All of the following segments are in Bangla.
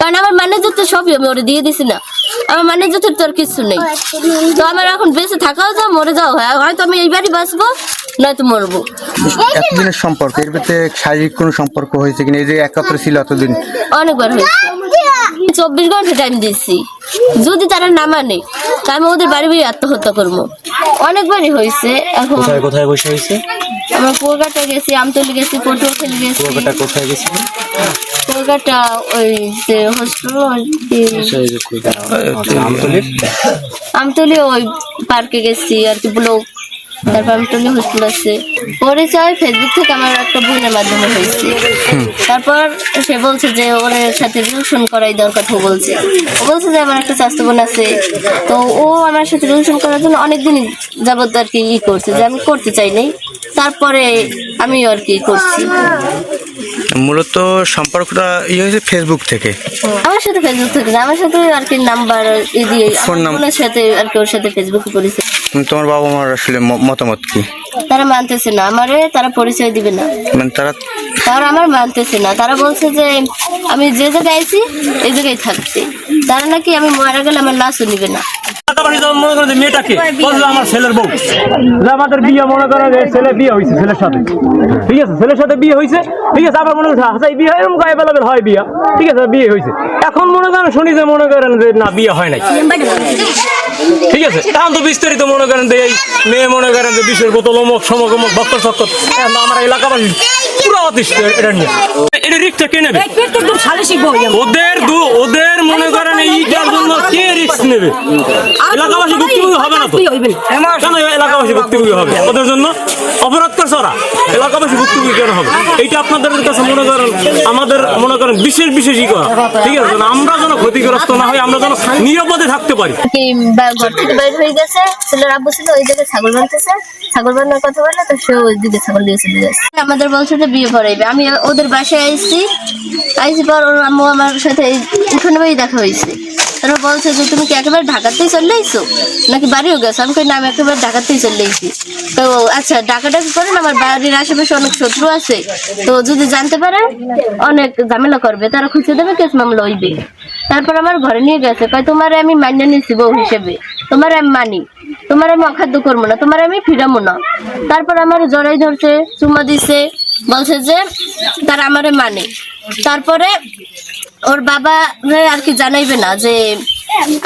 কারণ আমার ম্যানেজার তো সবই আমি ওরে দিয়ে দিছি না, আমার ম্যানেজার তো আর কিছু নেই। তো আমার এখন বেঁচে থাকাও যাও মরে যাও হয়, হয়তো আমি এইবারই বাঁচবো নয়তো মরবো। এতদিনের সম্পর্ক এর ভিতরে শারীরিক কোনো সম্পর্ক হয়েছে কিনা? এই যে একত্রে ছিল এতদিন? অনেকবার হয়েছে, 24 ঘন্টা টাইম দিচ্ছি। যদি তারা না মানে তা আমি ওদের বাড়ি বাড়ি আত্মহত্যা করবো। অনেকবারই হয়েছে। এখন কোথায় কোথায় বসে হয়েছে? আমরা কুয়াকাটা গেছি, আমতলি গেছি, পটুয়াখালী গেছি। কুয়াকাটা কোথায় গেছিল? কুয়াকাটা ওই যে হোস্টেল আমতলি ওই পার্কে গেছি আর কি, ব্লক। তারপর আমতলি হোস্টেল আছে। পরিচয় ফেসবুক থেকে আমার একটা বোনের মাধ্যমে হয়েছে। তারপর সে বলছে যে ওর সাথে রিলেশন করাই দরকার। ও বলছে যে আমার একটা স্বাস্থ্য বোন আছে, তো ও আমার সাথে রিলেশন করার জন্য অনেকদিন যাবত আর কি করছে, যে আমি করতে চাইনি। তারপরে আমি আর কি করছি। মূলত সম্পর্কটা হয়েছে ফেসবুক থেকে? আমার সাথে ফেসবুক থেকে না, আমার সাথে আর কি নাম্বার দিয়ে ফোন নাম্বার সাথে আর কি ওর সাথে ফেসবুকে পরিচয়। তোমার বাবা মার আসলে মতামত কি? তারা মানতেছে না আমারে, তারা পরিচয় দিবে না। মানে তারা আমার মানতেছে না। তারা বলছে যে আমি যে জায়গায় আইছি এই জায়গায় থাকছি। তারা নাকি আমি মারা গেলে আমার লাশও নিবে না। মনে করেন যে মেয়েটাকে আমার ছেলের বউ, যে আমাদের বিয়ে মনে করেন যে ছেলে বিয়ে হয়েছে ছেলের সাথে, ঠিক আছে, ছেলের সাথে বিয়ে হয়েছে, ঠিক আছে। আবার মনে করেন হাসাই বিয়ে হয়, এরকম অ্যাভেলেবেল হয় বিয়ে, ঠিক আছে, বিয়ে হয়েছে। এখন মনে করেন শুনি যে মনে করেন যে না বিয়ে হয় নাই, ঠিক আছে। এখন তো বিস্তারিত মনে করেন যে এই মেয়ে মনে করেন যে বিষের বোতল অমুক সমক অমুক ভক্তর চক্কর, আমার এলাকাবাসী পুরো অতিষ্ঠ এটা নিয়ে। এটা রিক্সটা কে নেবে? ওদের মনে করেন এইটার জন্য কে রিক্স নেবে? এলাকাবাসী ভুক্তভোগী হবে না তো? কেন এলাকাবাসী ভুক্তভোগী হবে? ওদের জন্য অপরাধ করছে ওরা, এলাকাবাসী ভুক্তভোগী কেন হবে? এইটা আপনাদের কাছে মনে করেন আমাদের মনে করেন বিশেষই করা, ঠিক আছে। আমরা যেন ক্ষতিগ্রস্ত না হয়, আমরা যেন নিরাপদে থাকতে পারি। ঘর থেকে বাইর হয়ে গেছে, ছেলের আব্বু ছিল ওই জায়গায় ছাগল বানতেছে, ছাগল বানানোর কথা বললে তো সে ওই দিকে ছাগল দিয়ে চলে যাচ্ছে। আমাদের বলছে যে বিয়ে করাইবে। আমি ওদের বাসায় আইছি পর ওর আম্মু আমার সাথে উঠোনে বাড়ি দেখা হয়েছে। তারা বলছে যে তুমি কি একেবারে ঢাকাতেই চলে আইছো নাকি বাড়িও গেছো? আমি কই না, আমি একেবারে ঢাকাতেই চলে আইছি। তো আচ্ছা ডাকাডাকি করেন, আমার বাড়ির আশেপাশে অনেক শত্রু আছে, তো যদি জানতে পারে অনেক ঝামেলা করবে, তারা খুঁজে দেবে, কেস মামলা হইবে। তারপর আমার ঘরে নিয়ে গেছে, কয় তোমার আমি মান্য নিচ্ছি বউ হিসেবে, তোমার আমি মানি, তোমার আমি অখাদ্য করবো না, তোমার আমি ফিরামো না। তারপর আমার জড়াই ধরছে, চুমা দিছে, বলছে যে তারা আমারে মানে। তারপরে ওর বাবা আর কি জানাইবে না যে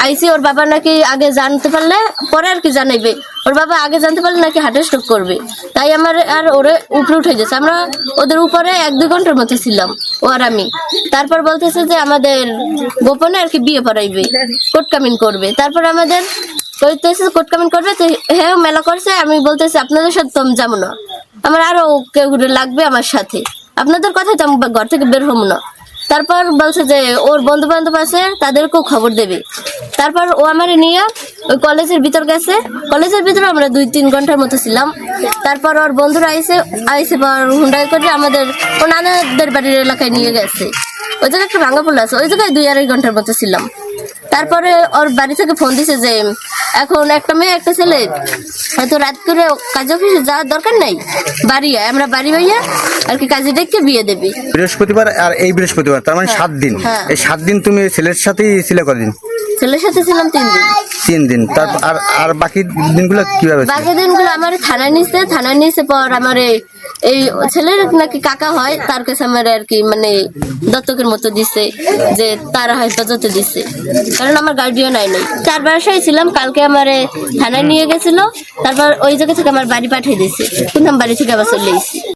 আইসি। ওর বাবা নাকি আগে জানতে পারলে পরে আর কি জানাইবে। ওর বাবা আগে জানতে পারলে নাকি হার্ট স্ট্রোক করবে। তাই আমার আর ওরে উপরে উঠে গেছে। আমরা ওদের উপরে 1-2 ঘন্টার মতো ছিলাম ও আর আমি। তারপর বলতেছে যে আমাদের গোপনে আর কি বিয়ে পড়াইবে, কোর্ট কামিন করবে। তারপর আমাদের কইতেছে কোর্ট কামিন করবে, তো হ্যাঁ মেলা করছে। আমি বলতেছি আপনাদের সাথে তো আমি যাবো না, আমার আরো কেউ লাগবে আমার সাথে, আপনাদের কথাই তো আমি ঘর থেকে বের হবো না। তারপর বলছে যে ওর বন্ধু বান্ধব আছে, তাদেরকেও খবর দেবে। তারপর ও আমার নিয়ে ওই কলেজের ভিতর গেছে। কলেজের ভিতরে আমরা 2-3 ঘন্টার মতো ছিলাম। তারপর ওর বন্ধুরা আইসে পর হুন্ডাই করে আমাদের ও নানাদের বাড়ির এলাকায় নিয়ে গেছে। ওই জায়গায় একটা ভাঙা পোল আছে, ওই জায়গায় 2-2.5 ঘন্টার মতো ছিলাম। তারপরে ওর বাড়ি থেকে ফোন দিছে যে এখন একটা মেয়ে একটা ছেলে হয়তো রাত করে কাজ অফিসে যাওয়ার দরকার নাই, বাড়ি আমরা বাড়ি ভাইয়া আর কি কাজে ডেকে বিয়ে দেবে। বৃহস্পতিবার আর এই বৃহস্পতিবার, তার মানে 7 দিন। এই 7 দিন তুমি ছেলের সাথেই ছিলে? কদিন? ছেলের সাথে ছিলাম 3 দিন। 3 দিন। তারপর আর বাকি দিনগুলো কিভাবে? বাকি দিনগুলো আমার থানায় নিছে পর আমার এই ছেলের নাকি কাকা হয়, তার কাছে আমার আর কি মানে দত্তকের মতো দিছে, যে তারা হয়তো যত দিছে, কারণ আমার গার্ডিয়ান নাই। 4 বাসায় ছিলাম। কালকে আমার থানায় নিয়ে গেছিল, তারপর ওই জায়গা থেকে আমার বাড়ি পাঠিয়ে দিয়েছে, কিন্তু আমি বাড়ি থেকে আবার চলে এসেছি।